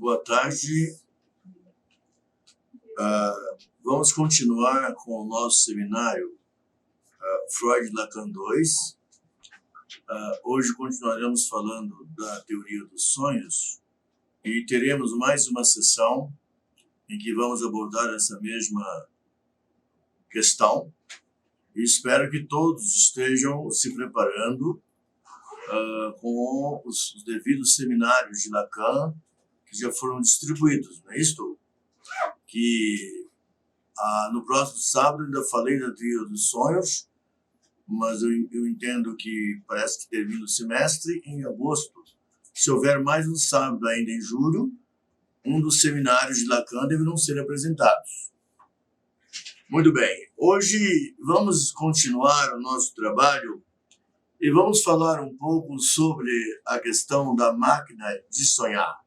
Boa tarde. Vamos continuar com o nosso seminário Freud Lacan 2. Hoje continuaremos falando da teoria dos sonhos e teremos mais uma sessão em que vamos abordar essa mesma questão. E espero que todos estejam se preparando com os devidos seminários de Lacan que já foram distribuídos, não é isto? Que no próximo sábado ainda falei da teoria dos sonhos, mas eu entendo que parece que termina o semestre em agosto. Se houver mais um sábado ainda em julho, um dos seminários de Lacan deverão ser apresentados. Muito bem, hoje vamos continuar o nosso trabalho e vamos falar um pouco sobre a questão da máquina de sonhar.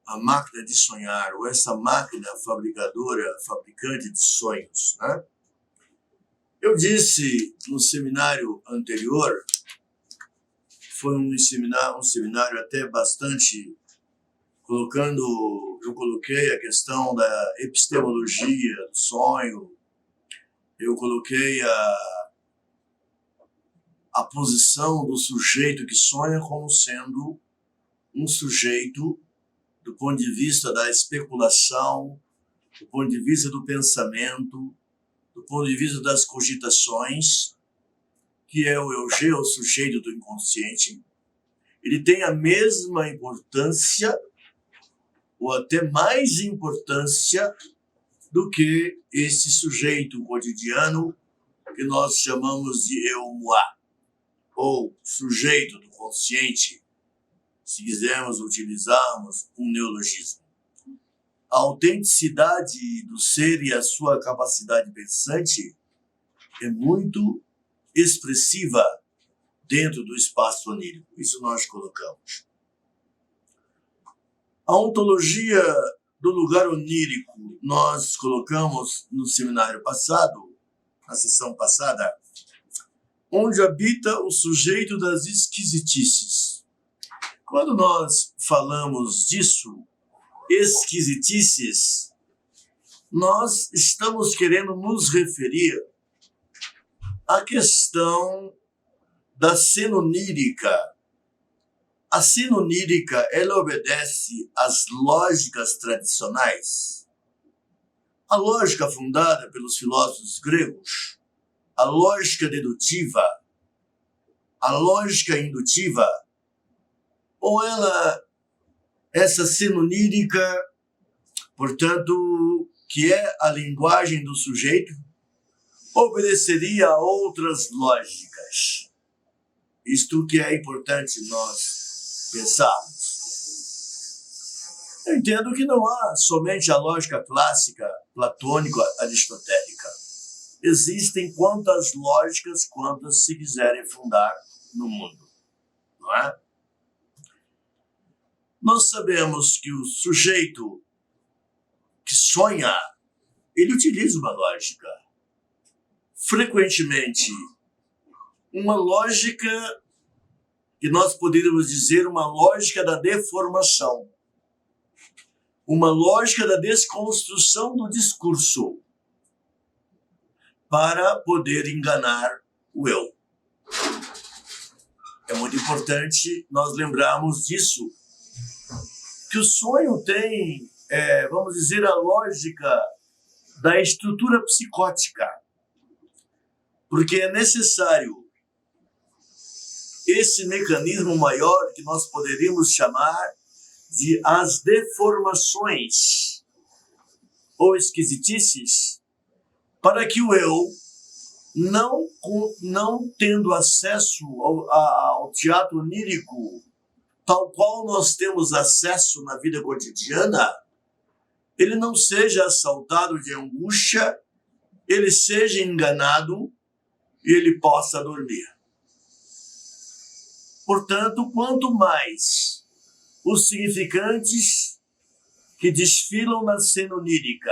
A máquina de sonhar, ou essa máquina fabricante de sonhos, né? Eu disse no seminário anterior, foi um seminário até bastante eu coloquei a questão da epistemologia do sonho, eu coloquei a posição do sujeito que sonha como sendo um sujeito do ponto de vista da especulação, do ponto de vista do pensamento, do ponto de vista das cogitações, que é o Eugê, o sujeito do inconsciente. Ele tem a mesma importância, ou até mais importância, do que esse sujeito cotidiano que nós chamamos de eu-moi, ou sujeito do consciente, se quisermos utilizarmos um neologismo. A autenticidade do ser e a sua capacidade pensante é muito expressiva dentro do espaço onírico. Isso nós colocamos. A ontologia do lugar onírico nós colocamos no seminário passado, na sessão passada, onde habita o sujeito das esquisitices. Quando nós falamos disso, esquisitices, nós estamos querendo nos referir à questão da cena onírica. A cena onírica, ela obedece às lógicas tradicionais. A lógica fundada pelos filósofos gregos, a lógica dedutiva, a lógica indutiva, ou essa cena onírica, portanto, que é a linguagem do sujeito, obedeceria a outras lógicas. Isto que é importante nós pensarmos. Eu entendo que não há somente a lógica clássica, platônica, aristotélica. Existem quantas lógicas, quantas se quiserem fundar no mundo, não é? Nós sabemos que o sujeito que sonha, ele utiliza uma lógica. Frequentemente, uma lógica que nós poderíamos dizer uma lógica da deformação. Uma lógica da desconstrução do discurso para poder enganar o eu. É muito importante nós lembrarmos disso, que o sonho tem, vamos dizer, a lógica da estrutura psicótica, porque é necessário esse mecanismo maior que nós poderíamos chamar de as deformações ou esquisitices, para que o eu, não tendo acesso ao teatro onírico, tal qual nós temos acesso na vida cotidiana, ele não seja assaltado de angústia, ele seja enganado e ele possa dormir. Portanto, quanto mais os significantes que desfilam na cena onírica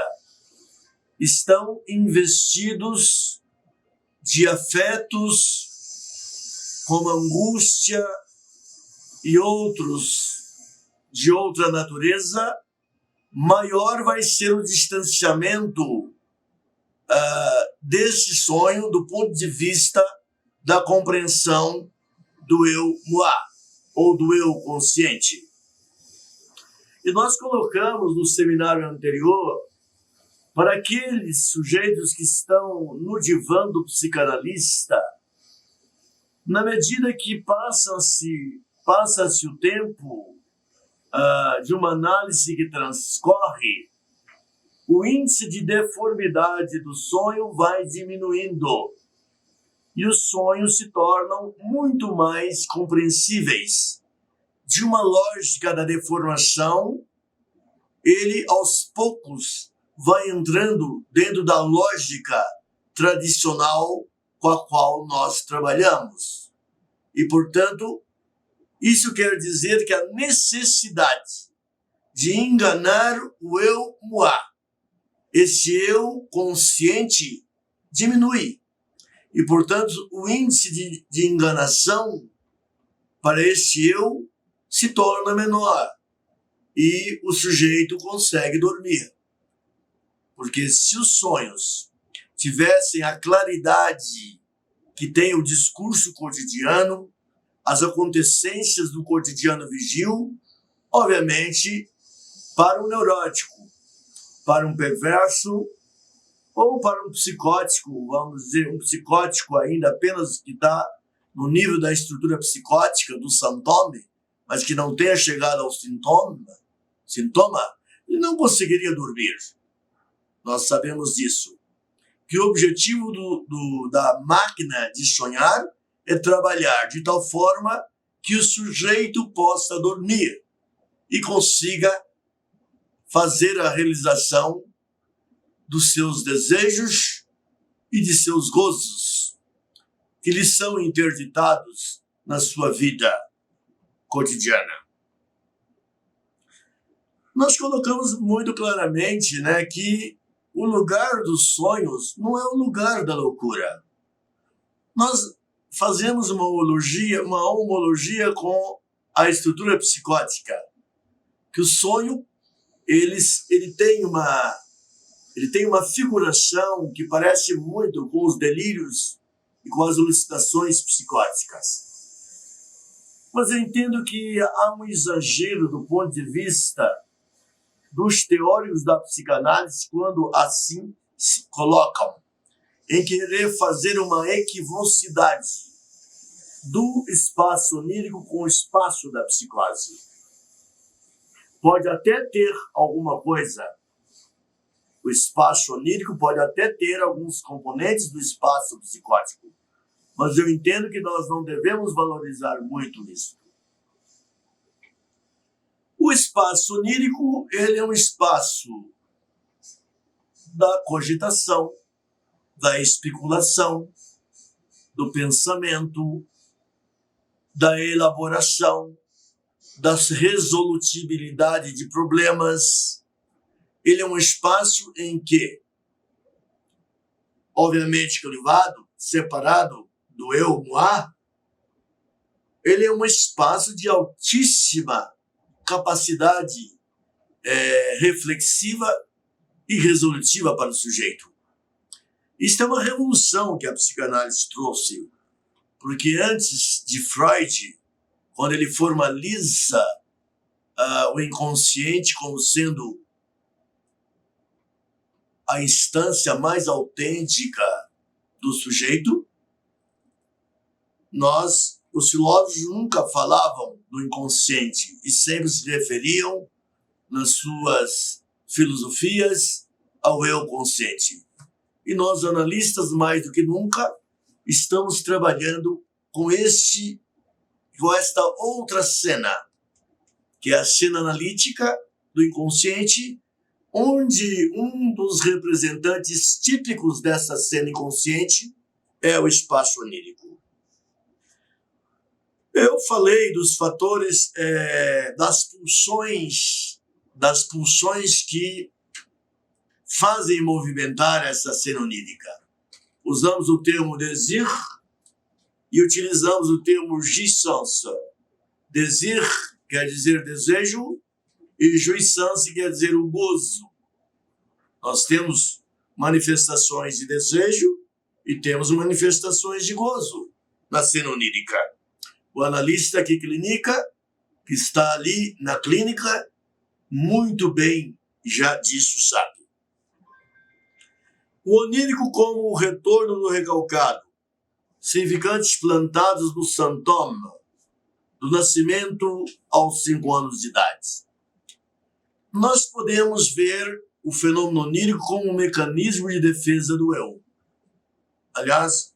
estão investidos de afetos como angústia e outros de outra natureza, maior vai ser o distanciamento desse sonho do ponto de vista da compreensão do eu moi, ou do eu consciente. E nós colocamos no seminário anterior, para aqueles sujeitos que estão no divã do psicanalista, na medida que passa-se o tempo de uma análise que transcorre, o índice de deformidade do sonho vai diminuindo e os sonhos se tornam muito mais compreensíveis. De uma lógica da deformação, ele aos poucos vai entrando dentro da lógica tradicional com a qual nós trabalhamos. E, portanto, isso quer dizer que a necessidade de enganar o eu moi, esse eu consciente, diminui. E, portanto, o índice de enganação para este eu se torna menor e o sujeito consegue dormir. Porque se os sonhos tivessem a claridade que tem o discurso cotidiano, as acontecências do cotidiano vigil, obviamente, para um neurótico, para um perverso ou para um psicótico, vamos dizer, um psicótico ainda apenas que está no nível da estrutura psicótica do sintoma, mas que não tenha chegado ao sintoma, ele não conseguiria dormir. Nós sabemos disso. Que o objetivo da máquina de sonhar é trabalhar de tal forma que o sujeito possa dormir e consiga fazer a realização dos seus desejos e de seus gozos, que lhe são interditados na sua vida cotidiana. Nós colocamos muito claramente, que o lugar dos sonhos não é o lugar da loucura. Nós fazemos uma homologia com a estrutura psicótica, que o sonho ele tem uma figuração que parece muito com os delírios e com as alucinações psicóticas. Mas eu entendo que há um exagero do ponto de vista dos teóricos da psicanálise quando assim se colocam, em querer fazer uma equivocidade do espaço onírico com o espaço da psicose. Pode até ter alguma coisa, o espaço onírico pode até ter alguns componentes do espaço psicótico, mas eu entendo que nós não devemos valorizar muito isso. O espaço onírico, ele é um espaço da cogitação, da especulação, do pensamento, da elaboração, da resolutibilidade de problemas. Ele é um espaço em que, obviamente, clivado, separado do eu moi, ele é um espaço de altíssima capacidade reflexiva e resolutiva para o sujeito. Isso é uma revolução que a psicanálise trouxe, porque antes de Freud, quando ele formaliza o inconsciente como sendo a instância mais autêntica do sujeito, os filósofos nunca falavam do inconsciente e sempre se referiam nas suas filosofias ao eu consciente. E nós, analistas, mais do que nunca, estamos trabalhando com esta outra cena, que é a cena analítica do inconsciente, onde um dos representantes típicos dessa cena inconsciente é o espaço onírico. Eu falei dos fatores, das pulsões que fazem movimentar essa cena onírica. Usamos o termo désir e utilizamos o termo jouissance. Désir quer dizer desejo E jouissance quer dizer o gozo. Nós temos manifestações de desejo e temos manifestações de gozo na cena onírica. O analista que está ali na clínica, muito bem já disso sabe. O onírico como o retorno do recalcado, significantes plantados no santoma, do nascimento aos 5 anos de idade. Nós podemos ver o fenômeno onírico como um mecanismo de defesa do eu. Aliás,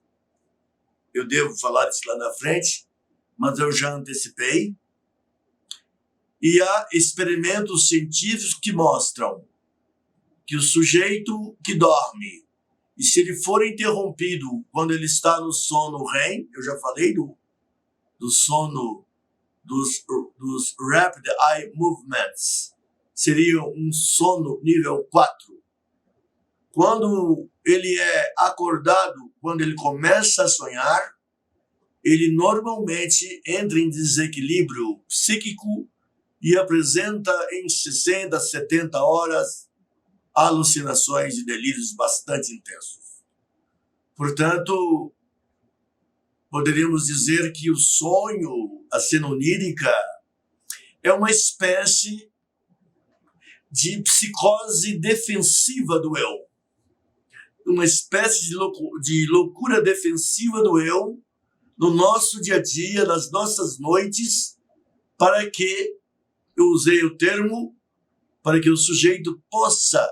eu devo falar isso lá na frente, mas eu já antecipei. E há experimentos científicos que mostram que o sujeito que dorme, e se ele for interrompido quando ele está no sono REM, eu já falei do sono dos Rapid Eye Movements, seria um sono nível 4. Quando ele é acordado, quando ele começa a sonhar, ele normalmente entra em desequilíbrio psíquico e apresenta em 60, 70 horas alucinações e delírios bastante intensos. Portanto, poderíamos dizer que o sonho, a cena onírica, é uma espécie de psicose defensiva do eu. Uma espécie de loucura defensiva do eu no nosso dia a dia, nas nossas noites, para que, eu usei o termo, para que o sujeito possa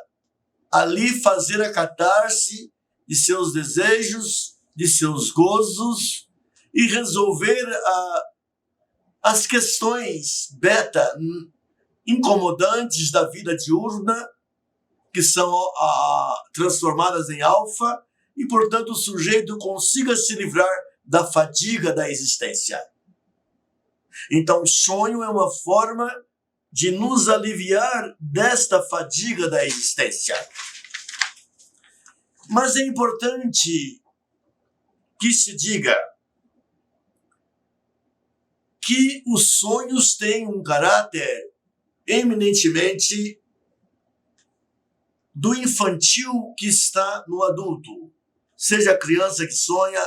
ali fazer a catarse de seus desejos, de seus gozos e resolver as questões beta incomodantes da vida diurna, que são transformadas em alfa, e, portanto, o sujeito consiga se livrar da fadiga da existência. Então, o sonho é uma forma de nos aliviar desta fadiga da existência. Mas é importante que se diga que os sonhos têm um caráter eminentemente do infantil que está no adulto. Seja a criança que sonha,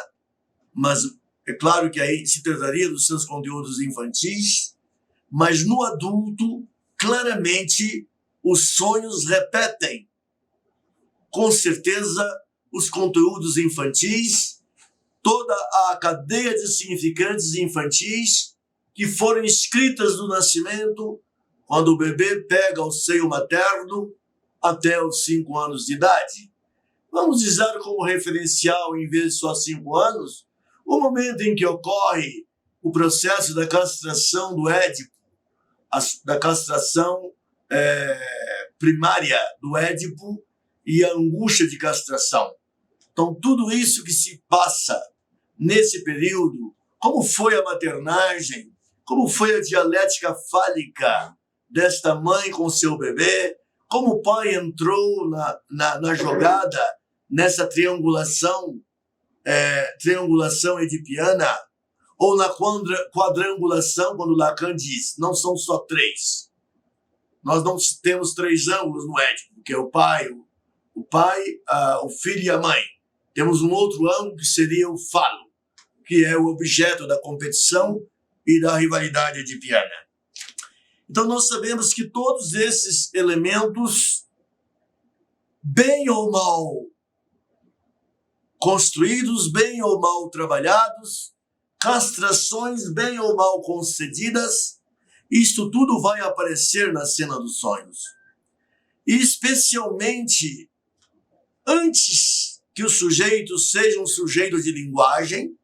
mas é claro que aí se trataria dos seus conteúdos infantis, mas no adulto, claramente, os sonhos repetem, com certeza, os conteúdos infantis, toda a cadeia de significantes infantis que foram escritas do nascimento, quando o bebê pega o seio materno, até os 5 anos de idade. Vamos usar como referencial, em vez de só 5 anos, o momento em que ocorre o processo da castração do Édipo, da castração primária do Édipo e a angústia de castração. Então, tudo isso que se passa nesse período, como foi a maternagem, como foi a dialética fálica desta mãe com seu bebê, como o pai entrou na jogada, nessa triangulação edipiana, ou na quadrangulação, quando Lacan diz, não são só 3. Nós não temos 3 ângulos no Édipo, que é o pai, o filho e a mãe. Temos um outro ângulo que seria o falo, que é o objeto da competição e da rivalidade edipiana. Então, nós sabemos que todos esses elementos, bem ou mal construídos, bem ou mal trabalhados, castrações bem ou mal concedidas, isto tudo vai aparecer na cena dos sonhos. E especialmente antes que o sujeito seja um sujeito de linguagem,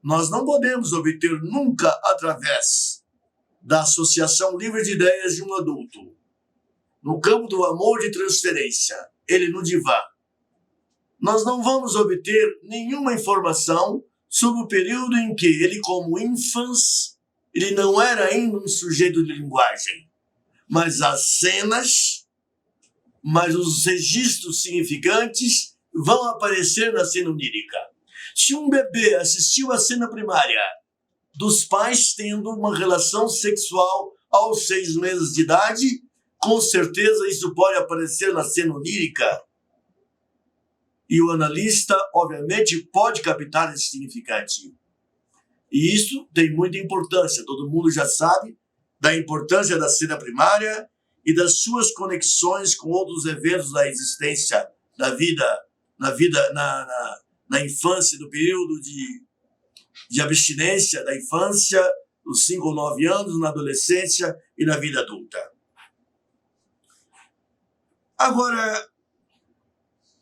nós não podemos obter nunca através da associação livre de ideias de um adulto, no campo do amor de transferência, ele no divã. Nós não vamos obter nenhuma informação sobre o período em que ele, como infans, ele não era ainda um sujeito de linguagem, mas as cenas, mas os registros significantes vão aparecer na cena onírica. Se um bebê assistiu à cena primária dos pais tendo uma relação sexual aos 6 meses de idade, com certeza isso pode aparecer na cena onírica. E o analista, obviamente, pode captar esse significante. E isso tem muita importância. Todo mundo já sabe da importância da cena primária e das suas conexões com outros eventos da existência, da vida, na infância, do período de abstinência da infância, dos 5 ou 9 anos, na adolescência e na vida adulta. Agora,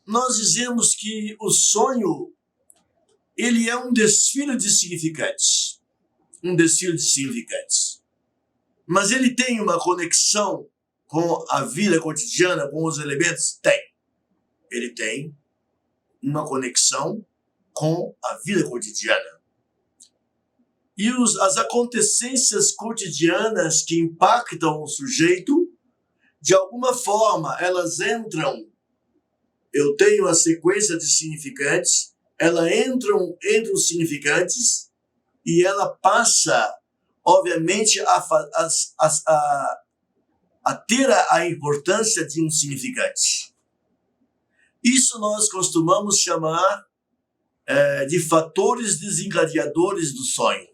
nós dizemos que o sonho, ele é um desfile de significantes. Um desfile de significantes. Mas ele tem uma conexão com a vida cotidiana, com os elementos? Tem. Ele tem uma conexão com a vida cotidiana. E as acontecências cotidianas que impactam o sujeito, de alguma forma, elas entram. Eu tenho a sequência de significantes, elas entram entre os significantes e ela passa, obviamente, a ter a importância de um significante. Isso nós costumamos chamar de fatores desencadeadores do sonho.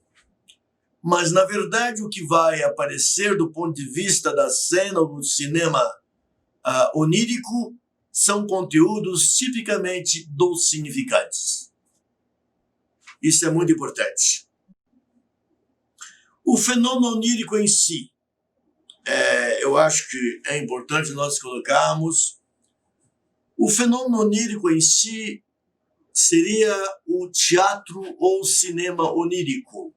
Mas, na verdade, o que vai aparecer do ponto de vista da cena ou do cinema onírico são conteúdos tipicamente dos significantes. Isso é muito importante. O fenômeno onírico em si, eu acho que é importante nós colocarmos. O fenômeno onírico em si seria o teatro ou cinema onírico.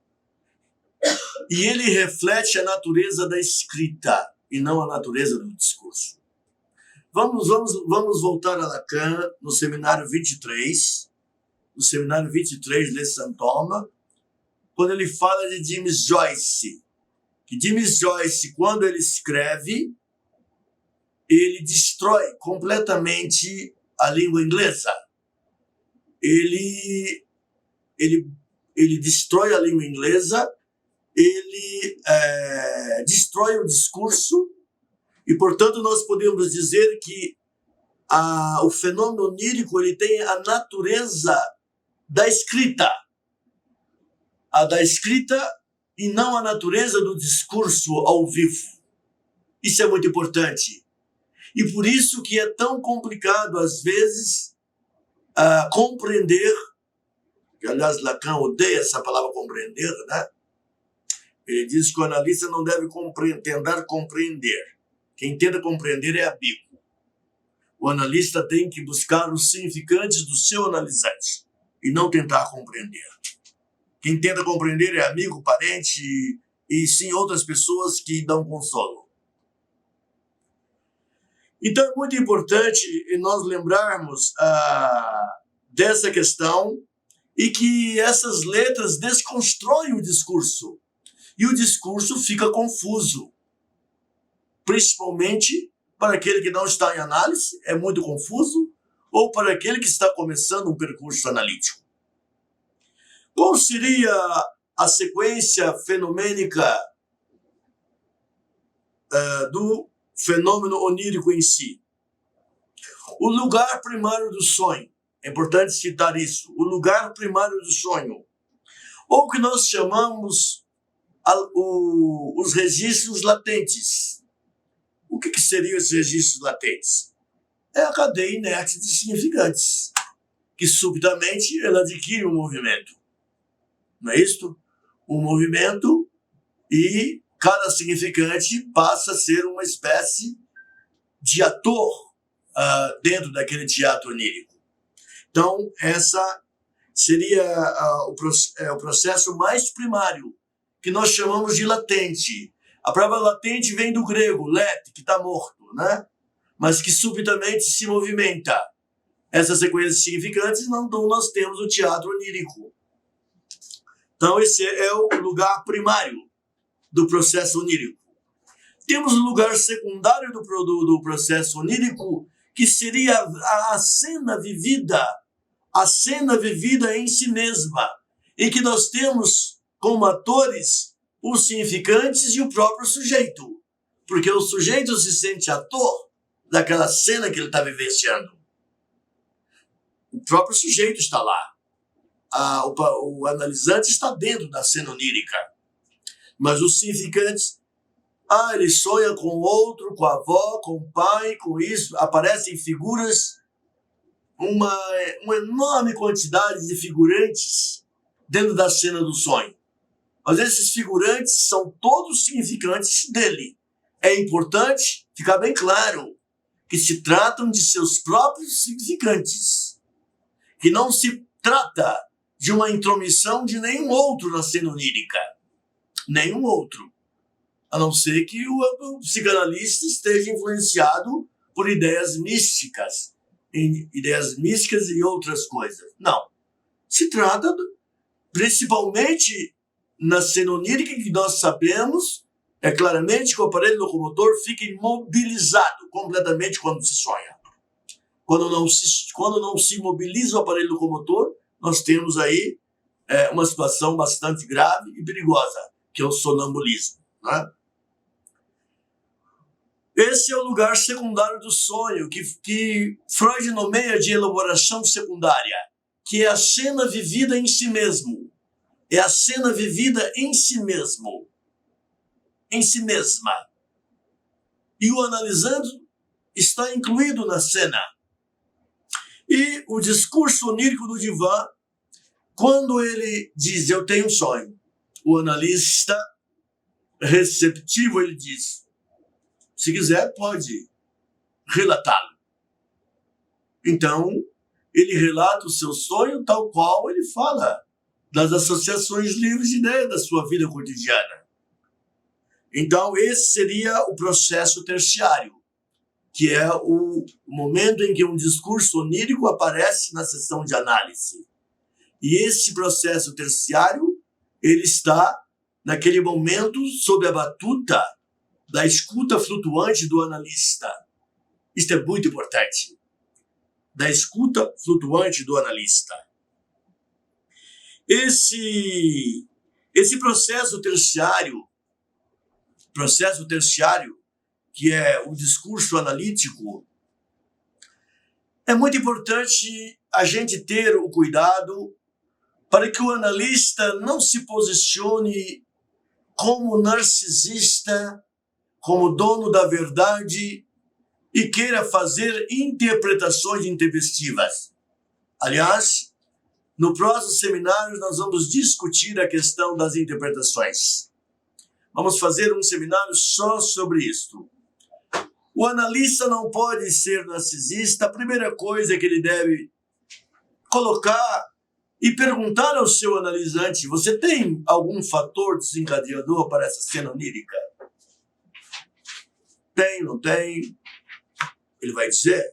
E ele reflete a natureza da escrita e não a natureza do discurso. Vamos voltar a Lacan no seminário 23, de Saint-Thomas, quando ele fala de James Joyce. Que James Joyce, quando ele escreve, ele destrói completamente a língua inglesa. Ele destrói a língua inglesa, ele destrói o discurso, e, portanto, nós podemos dizer que o fenômeno onírico ele tem a natureza da escrita. A da escrita e não a natureza do discurso ao vivo. Isso é muito importante. E por isso que é tão complicado, às vezes, compreender, que, aliás, Lacan odeia essa palavra compreender, né? Ele diz que o analista não deve tentar compreender. Quem tenta compreender é amigo. O analista tem que buscar os significantes do seu analisante e não tentar compreender. Quem tenta compreender é amigo, parente e sim outras pessoas que dão consolo. Então é muito importante nós lembrarmos dessa questão e que essas letras desconstroem o discurso. E o discurso fica confuso. Principalmente para aquele que não está em análise, é muito confuso, ou para aquele que está começando um percurso analítico. Qual seria a sequência fenomênica do fenômeno onírico em si? O lugar primário do sonho. É importante citar isso. O lugar primário do sonho. Ou o que nós chamamos os registros latentes. O que seriam esses registros latentes? É a cadeia inerte de significantes, que subitamente ela adquire um movimento. Não é isto? Um movimento e cada significante passa a ser uma espécie de ator dentro daquele teatro onírico. Então, essa seria o processo mais primário, que nós chamamos de latente. A palavra latente vem do grego, let, que está morto, né? Mas que subitamente se movimenta. Essa sequência de significantes, então nós temos o teatro onírico. Então esse é o lugar primário do processo onírico. Temos o lugar secundário do processo onírico, que seria a cena vivida em si mesma, em que nós temos como atores os significantes e o próprio sujeito. Porque o sujeito se sente ator daquela cena que ele está vivenciando. O próprio sujeito está lá. O analisante está dentro da cena onírica. Mas os significantes, ele sonha com o outro, com a avó, com o pai, com isso. Aparecem figuras, uma enorme quantidade de figurantes dentro da cena do sonho. Mas esses figurantes são todos significantes dele. É importante ficar bem claro que se tratam de seus próprios significantes, que não se trata de uma intromissão de nenhum outro na cena onírica. Nenhum outro. A não ser que o psicanalista esteja influenciado por ideias místicas e outras coisas. Não. Se trata, principalmente na cena onírica, que nós sabemos, é claramente que o aparelho locomotor fica imobilizado completamente quando se sonha. Quando não se mobiliza o aparelho locomotor, nós temos aí uma situação bastante grave e perigosa, que é o sonambulismo. Né? Esse é o lugar secundário do sonho, que Freud nomeia de elaboração secundária, que é a cena vivida em si mesmo. É a cena vivida em si mesmo. Em si mesma. E o analisando está incluído na cena. E o discurso onírico do divã, quando ele diz, eu tenho um sonho, o analista receptivo, ele diz, se quiser, pode relatá-lo. Então, ele relata o seu sonho tal qual ele fala das associações livres de ideias da sua vida cotidiana. Então, esse seria o processo terciário, que é o momento em que um discurso onírico aparece na sessão de análise. E esse processo terciário, ele está naquele momento sob a batuta da escuta flutuante do analista. Isto é muito importante. Da escuta flutuante do analista. Esse processo terciário, que é o discurso analítico, é muito importante a gente ter o cuidado para que o analista não se posicione como narcisista, como dono da verdade e queira fazer interpretações intempestivas. Aliás, no próximo seminário nós vamos discutir a questão das interpretações. Vamos fazer um seminário só sobre isto. O analista não pode ser narcisista. A primeira coisa que ele deve colocar e perguntar ao seu analisante, você tem algum fator desencadeador para essa cena onírica? Tem, não tem? Ele vai dizer.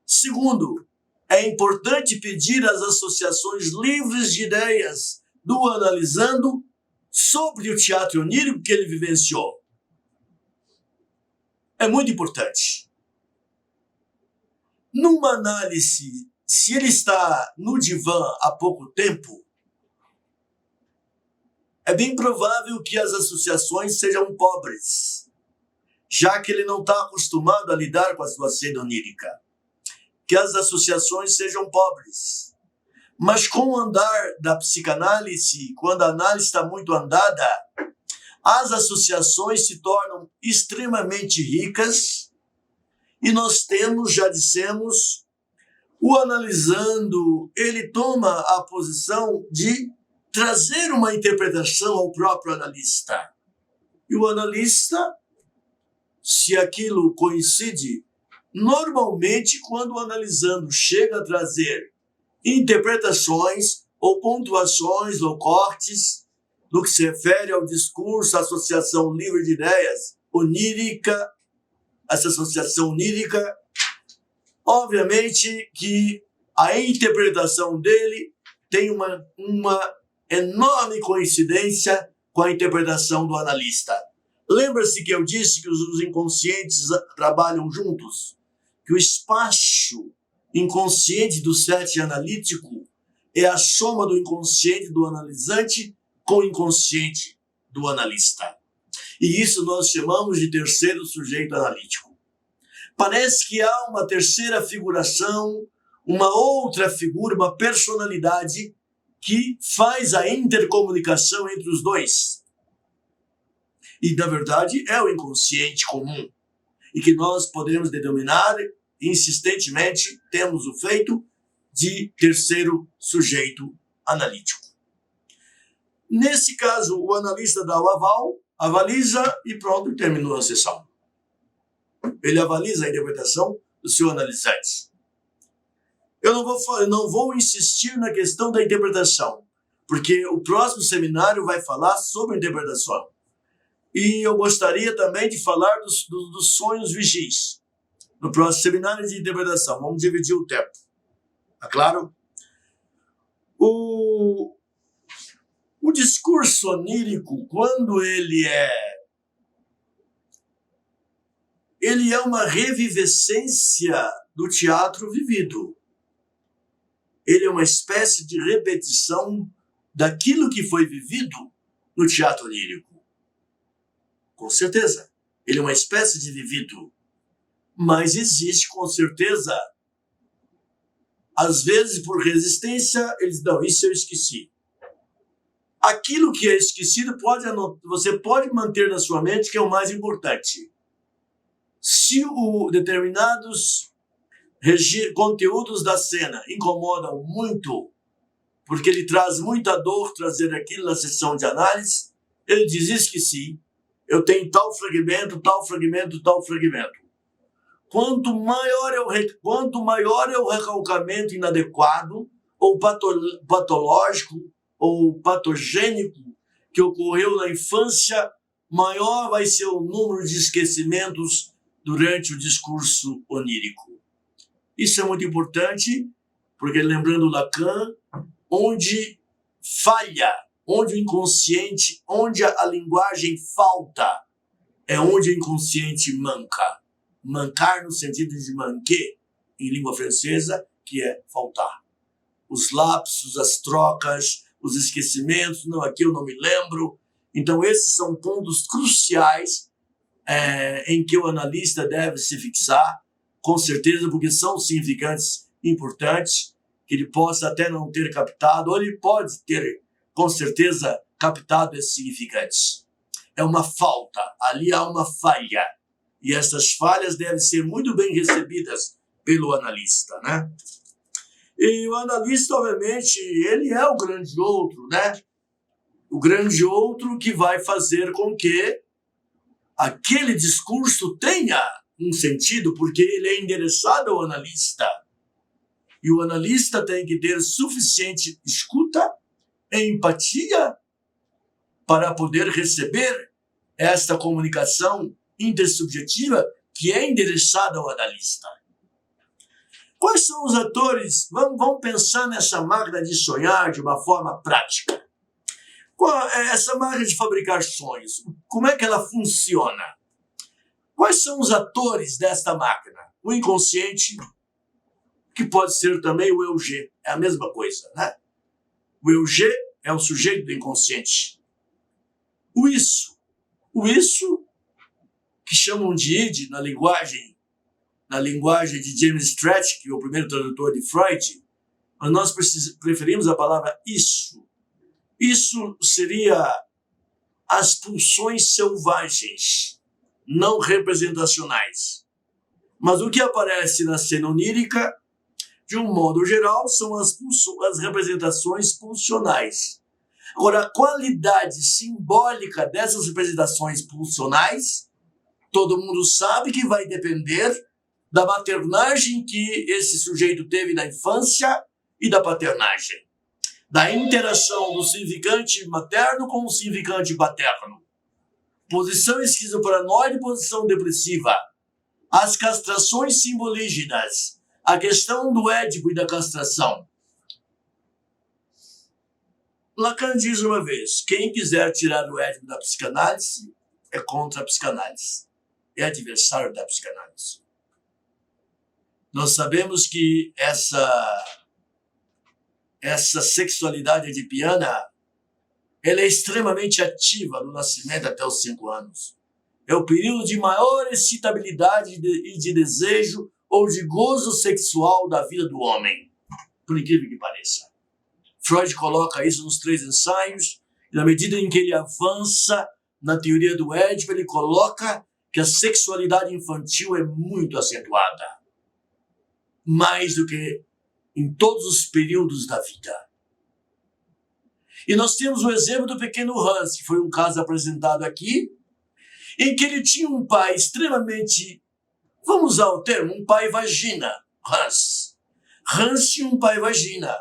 Segundo, é importante pedir às associações livres de ideias do analisando sobre o teatro onírico que ele vivenciou. É muito importante. Numa análise, se ele está no divã há pouco tempo, é bem provável que as associações sejam pobres, já que ele não está acostumado a lidar com a sua cena onírica. Que as associações sejam pobres. Mas com o andar da psicanálise, quando a análise está muito andada, as associações se tornam extremamente ricas e nós temos, já dissemos, o analisando, ele toma a posição de trazer uma interpretação ao próprio analista. E o analista, se aquilo coincide, normalmente quando o analisando chega a trazer interpretações ou pontuações ou cortes no que se refere ao discurso, à associação livre de ideias onírica, essa associação onírica, obviamente que a interpretação dele tem uma enorme coincidência com a interpretação do analista. Lembra-se que eu disse que os inconscientes trabalham juntos? Que o espaço inconsciente do set analítico é a soma do inconsciente do analisante com o inconsciente do analista. E isso nós chamamos de terceiro sujeito analítico. Parece que há uma terceira figuração, uma outra figura, uma personalidade que faz a intercomunicação entre os dois. E, na verdade, é o inconsciente comum. E que nós podemos denominar, insistentemente, temos o feito de terceiro sujeito analítico. Nesse caso, o analista dá o aval, avaliza e pronto, terminou a sessão. Ele avaliza a interpretação do seu analisante. Eu não vou insistir na questão da interpretação, porque o próximo seminário vai falar sobre interpretação. E eu gostaria também de falar dos sonhos vigis. No próximo seminário de interpretação, vamos dividir o tempo. Tá claro? O discurso onírico, quando ele é uma revivescência do teatro vivido. Ele é uma espécie de repetição daquilo que foi vivido no teatro onírico. Com certeza. Ele é uma espécie de vivido. Mas existe, com certeza, às vezes, por resistência, eles dão, isso eu esqueci. Aquilo que é esquecido, você pode manter na sua mente, que é o mais importante. Se determinados conteúdos da cena incomodam muito, porque ele traz muita dor trazer aquilo na sessão de análise, ele diz, esqueci, eu tenho tal fragmento, tal fragmento, tal fragmento. Quanto maior é o recalcamento inadequado, ou patológico, ou patogênico, que ocorreu na infância, maior vai ser o número de esquecimentos durante o discurso onírico. Isso é muito importante, porque lembrando Lacan, onde falha, onde o inconsciente, onde a linguagem falta, é onde o inconsciente manca. Mancar no sentido de manquer, em língua francesa, que é faltar. Os lapsos, as trocas, os esquecimentos, não, aqui eu não me lembro. Então, esses são pontos cruciais em que o analista deve se fixar, com certeza, porque são significantes importantes, que ele possa até não ter captado, ou ele pode ter, com certeza, captado esses significantes. É uma falta, ali há uma falha, e essas falhas devem ser muito bem recebidas pelo analista, né? E o analista, obviamente, ele é o grande outro, né? O grande outro que vai fazer com que aquele discurso tenha um sentido, porque ele é endereçado ao analista. E o analista tem que ter suficiente escuta e empatia para poder receber esta comunicação intersubjetiva que é endereçada ao analista. Quais são os atores? Vamos pensar nessa máquina de sonhar de uma forma prática. Essa máquina de fabricar sonhos, como é que ela funciona? Quais são os atores desta máquina? O inconsciente, que pode ser também o eu G, é a mesma coisa, né? O eu G é o sujeito do inconsciente. O isso, que chamam de id na linguagem de James Stretch, que é o primeiro tradutor de Freud, mas nós preferimos a palavra isso. Isso seria as pulsões selvagens, não representacionais. Mas o que aparece na cena onírica, de um modo geral, são as representações pulsionais. Agora, a qualidade simbólica dessas representações pulsionais, todo mundo sabe que vai depender da maternagem que esse sujeito teve na infância e da paternagem. Da interação do significante materno com o significante paterno. Posição esquizoparanoide e posição depressiva. As castrações simbolígenas. A questão do Édipo e da castração. Lacan diz uma vez, quem quiser tirar o Édipo da psicanálise é contra a psicanálise. É adversário da psicanálise. Nós sabemos que essa sexualidade edipiana, ela é extremamente ativa do nascimento até os 5 anos. É o período de maior excitabilidade e de desejo ou de gozo sexual da vida do homem, por incrível que pareça. Freud coloca isso nos 3 ensaios, e na medida em que ele avança na teoria do Édipo, ele coloca que a sexualidade infantil é muito acentuada, mais do que em todos os períodos da vida. E nós temos o exemplo do pequeno Hans, que foi um caso apresentado aqui, em que ele tinha um pai extremamente, vamos usar o termo, um pai vagina, Hans. Hans tinha um pai vagina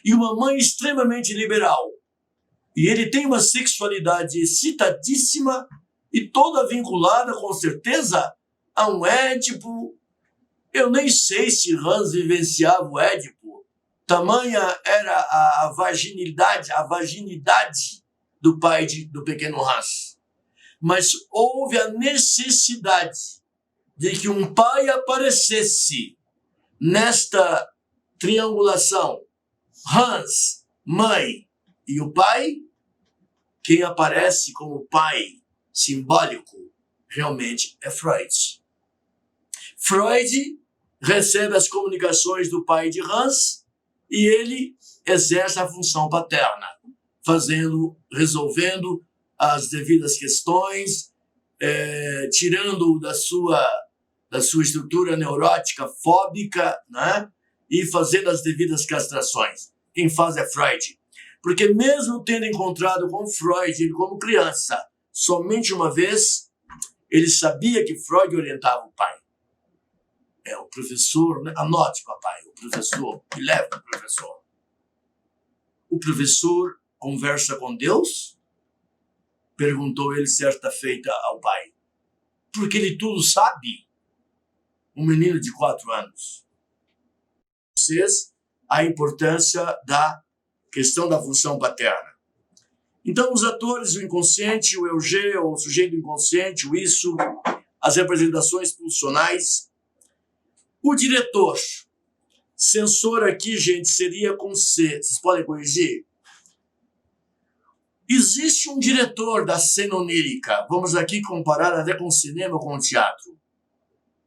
e uma mãe extremamente liberal. E ele tem uma sexualidade excitadíssima e toda vinculada, com certeza, a um Édipo. Eu nem sei se Hans vivenciava o Édipo. Tamanha era a vaginidade do pai do pequeno Hans. Mas houve a necessidade de que um pai aparecesse nesta triangulação. Hans, mãe e o pai. Quem aparece como pai simbólico realmente é Freud. Freud recebe as comunicações do pai de Hans e ele exerce a função paterna, resolvendo as devidas questões, tirando-o da sua estrutura neurótica fóbica, né? E fazendo as devidas castrações. Quem faz é Freud. Porque mesmo tendo encontrado com Freud, ele como criança, somente uma vez, ele sabia que Freud orientava o pai. O professor, né? Anote, papai, o professor, me leva para o professor. O professor conversa com Deus? Perguntou ele certa feita ao pai. Porque ele tudo sabe. Um menino de 4 anos. Vocês, a importância da questão da função paterna. Então, os atores, o inconsciente, o EUG, o sujeito inconsciente, o isso, as representações pulsionais. O diretor, censor aqui, gente, seria com C. Vocês podem corrigir? Existe um diretor da cena onírica. Vamos aqui comparar até com o cinema ou com o teatro.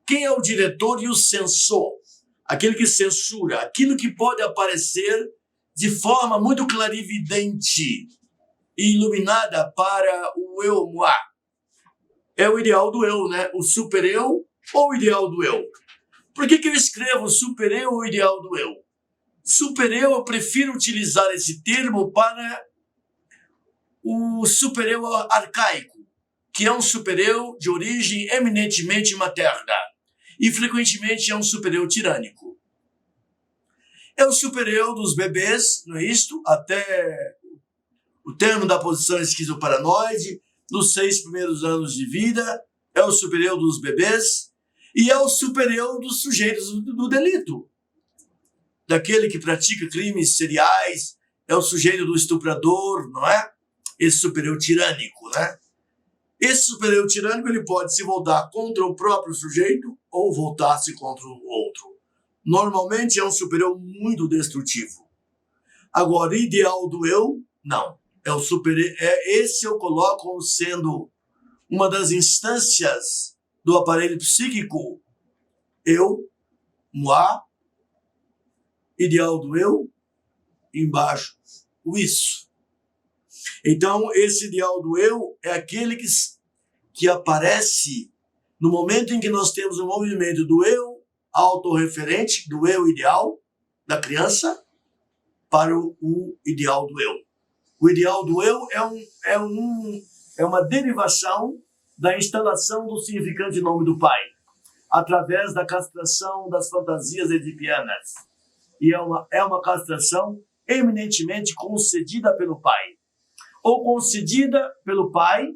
Quem é o diretor e o censor? Aquele que censura, aquilo que pode aparecer de forma muito clarividente e iluminada para o eu moi. É o ideal do eu, né? O super-eu ou o ideal do eu? Por que eu escrevo super-eu ou ideal do eu? Super-eu, eu prefiro utilizar esse termo para o super-eu arcaico, que é um super-eu de origem eminentemente materna e frequentemente é um super-eu tirânico. É o super-eu dos bebês, não é isto? Até o termo da posição esquizoparanoide, nos 6 primeiros anos de vida, é o super-eu dos bebês e é o super-eu dos sujeitos do delito. Daquele que pratica crimes seriais, é o sujeito do estuprador, não é? Esse super-eu tirânico, né? Esse super-eu tirânico ele pode se voltar contra o próprio sujeito ou voltar-se contra o outro. Normalmente é um super-eu muito destrutivo. Agora, o ideal do eu, não. É o super-eu. Esse eu coloco como sendo uma das instâncias do aparelho psíquico. Eu, moi, ideal do eu, embaixo, o isso. Então, esse ideal do eu é aquele que aparece no momento em que nós temos o movimento do eu autorreferente, do eu ideal da criança, para o ideal do eu. O ideal do eu é uma derivação da instalação do significante nome do pai, através da castração das fantasias edipianas. E é uma castração eminentemente concedida pelo pai. Ou concedida pelo pai,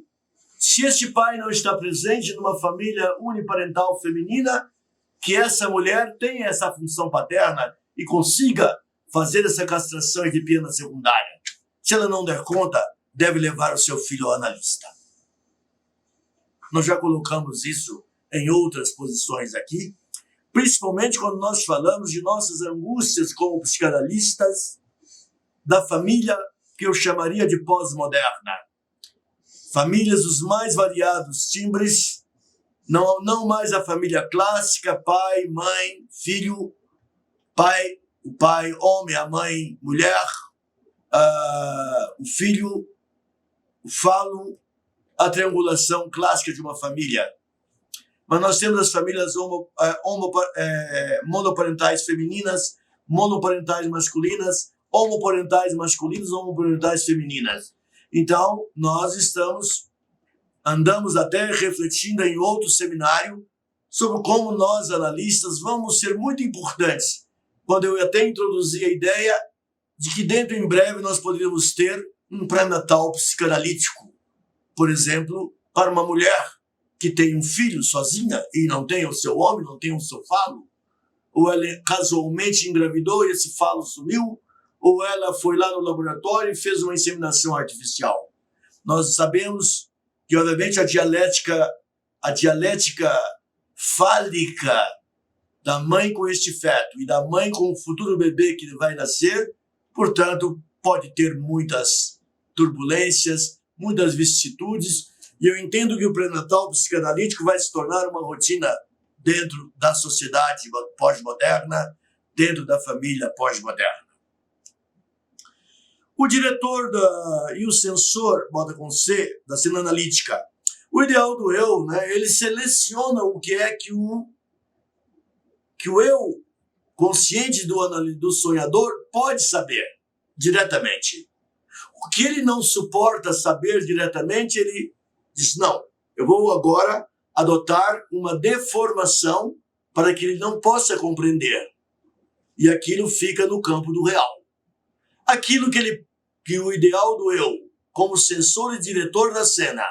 se este pai não está presente numa família uniparental feminina, que essa mulher tenha essa função paterna e consiga fazer essa castração edipiana secundária. Se ela não der conta, deve levar o seu filho ao analista. Nós já colocamos isso em outras posições aqui, principalmente quando nós falamos de nossas angústias como psicanalistas, da família que eu chamaria de pós-moderna. Famílias dos mais variados timbres, não mais a família clássica, pai, mãe, filho, o pai, homem, a mãe, mulher, o filho, o falo, a triangulação clássica de uma família. Mas nós temos as famílias monoparentais femininas, monoparentais masculinas, homoparentais masculinos, homoparentais femininas. Então, nós andamos até refletindo em outro seminário sobre como nós, analistas, vamos ser muito importantes. Quando eu até introduzi a ideia de que dentro em breve nós poderíamos ter um pré-natal psicanalítico, por exemplo, para uma mulher que tem um filho sozinha e não tem o seu homem, não tem o seu falo, ou ela casualmente engravidou e esse falo sumiu, ou ela foi lá no laboratório e fez uma inseminação artificial. Nós sabemos que, obviamente, a dialética fálica da mãe com este feto e da mãe com o futuro bebê que vai nascer, portanto, pode ter muitas turbulências, muitas vicissitudes, e eu entendo que o pré-natal psicanalítico vai se tornar uma rotina dentro da sociedade pós-moderna, dentro da família pós-moderna. O diretor e o censor, bota com C, da cena analítica, o ideal do eu, né, ele seleciona o que é que o eu consciente do sonhador pode saber diretamente. O que ele não suporta saber diretamente, ele diz, não, eu vou agora adotar uma deformação para que ele não possa compreender. E aquilo fica no campo do real. Aquilo que o ideal do eu, como censor e diretor da cena,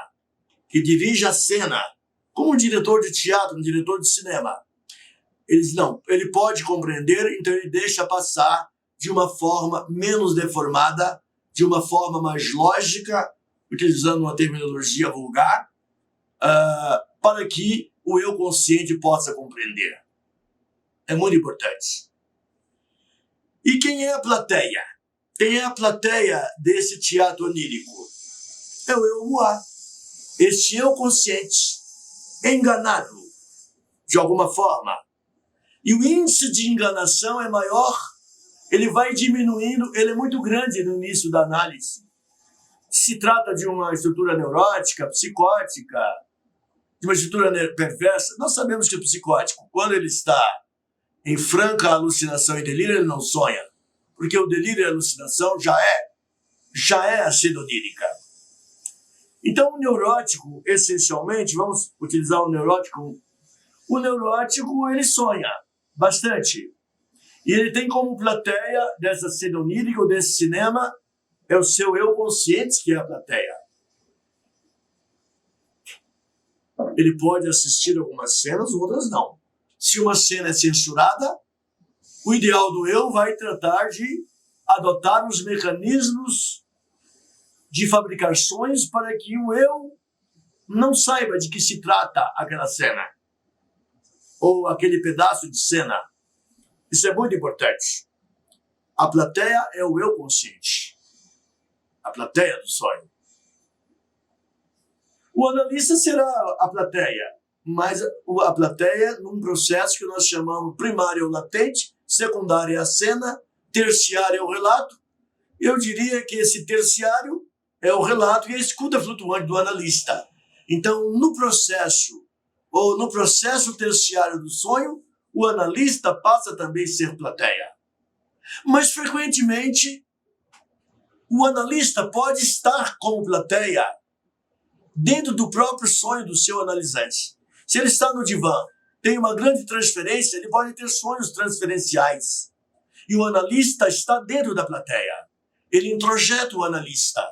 que dirige a cena, como um diretor de teatro, um diretor de cinema, ele pode compreender, então ele deixa passar de uma forma menos deformada, de uma forma mais lógica, utilizando uma terminologia vulgar, para que o eu consciente possa compreender. É muito importante. E quem é a plateia? Quem é a plateia desse teatro onírico? É o eu Muá. Este eu consciente, enganado, de alguma forma. E o índice de enganação é maior, ele vai diminuindo, ele é muito grande no início da análise. Se trata de uma estrutura neurótica, psicótica, de uma estrutura perversa. Nós sabemos que o psicótico, quando ele está em franca alucinação e delírio, ele não sonha. Porque o delírio e a alucinação já é a cena onírica. Então, o neurótico, essencialmente, vamos utilizar o neurótico, ele sonha bastante. E ele tem como plateia dessa cena onírica ou desse cinema, é o seu eu consciente que é a plateia. Ele pode assistir algumas cenas, outras não. Se uma cena é censurada, o ideal do eu vai tratar de adotar os mecanismos de fabricações para que o eu não saiba de que se trata aquela cena ou aquele pedaço de cena. Isso é muito importante. A plateia é o eu consciente. A plateia do sonho. O analista será a plateia, mas a plateia num processo que nós chamamos primário ou latente, secundário é a cena, terciário é o relato. Eu diria que esse terciário é o relato e a escuta flutuante do analista. Então, no processo terciário do sonho, o analista passa também a ser plateia. Mas, frequentemente, o analista pode estar como plateia dentro do próprio sonho do seu analisante. Se ele está no divã, tem uma grande transferência, ele pode ter sonhos transferenciais. E o analista está dentro da plateia. Ele introjeta o analista.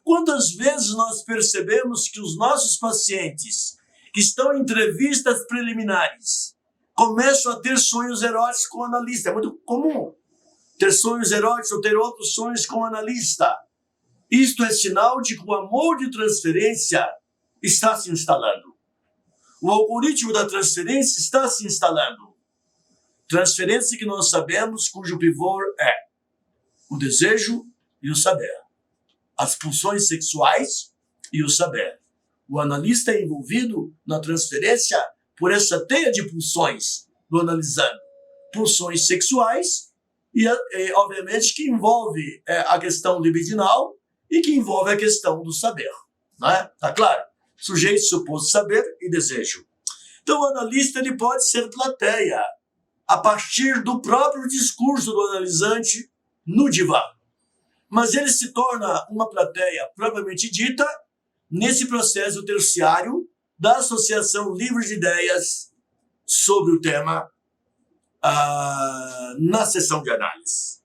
Quantas vezes nós percebemos que os nossos pacientes que estão em entrevistas preliminares começam a ter sonhos eróticos com o analista? É muito comum ter sonhos eróticos ou ter outros sonhos com o analista. Isto é sinal de que o amor de transferência está se instalando. O algoritmo da transferência está se instalando. Transferência que nós sabemos cujo pivô é o desejo e o saber. as pulsões sexuais e o saber. O analista é envolvido na transferência por essa teia de pulsões do analisando. Pulsões sexuais e obviamente, que envolve a questão libidinal e que envolve a questão do saber. Não é? Tá claro? Sujeito, suposto saber e desejo. Então, o analista ele pode ser plateia a partir do próprio discurso do analisante no divã. Mas ele se torna uma plateia propriamente dita nesse processo terciário da associação livre de ideias sobre o tema na sessão de análise.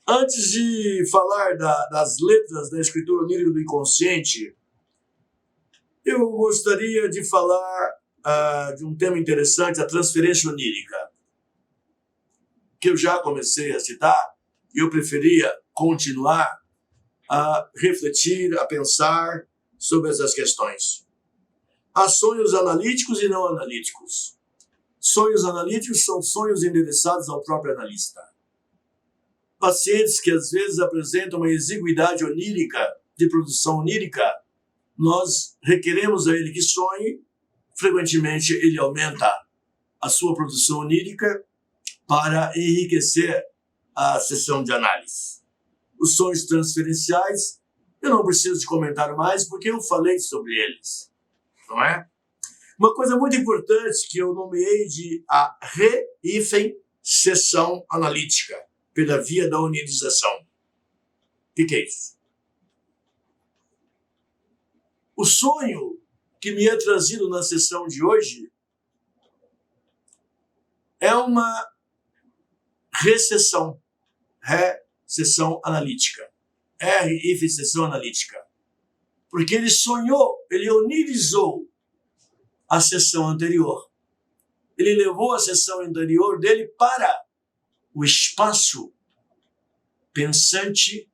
Antes de falar das letras da escritura onírica do inconsciente, eu gostaria de falar de um tema interessante, a transferência onírica, que eu já comecei a citar, e eu preferia continuar a refletir, a pensar sobre essas questões. Há sonhos analíticos e não analíticos. Sonhos analíticos são sonhos endereçados ao próprio analista. Pacientes que às vezes apresentam uma exiguidade onírica, de produção onírica, nós requeremos a ele que sonhe, frequentemente ele aumenta a sua produção onírica para enriquecer a sessão de análise. Os sonhos transferenciais, eu não preciso de comentar mais porque eu falei sobre eles, não é? Uma coisa muito importante que eu nomeei de a re-sessão analítica, pela via da onirização. O que é isso? O sonho que me é trazido na sessão de hoje é uma recessão analítica. Sessão analítica. Porque ele sonhou, ele onirizou a sessão anterior. Ele levou a sessão anterior dele para o espaço pensante,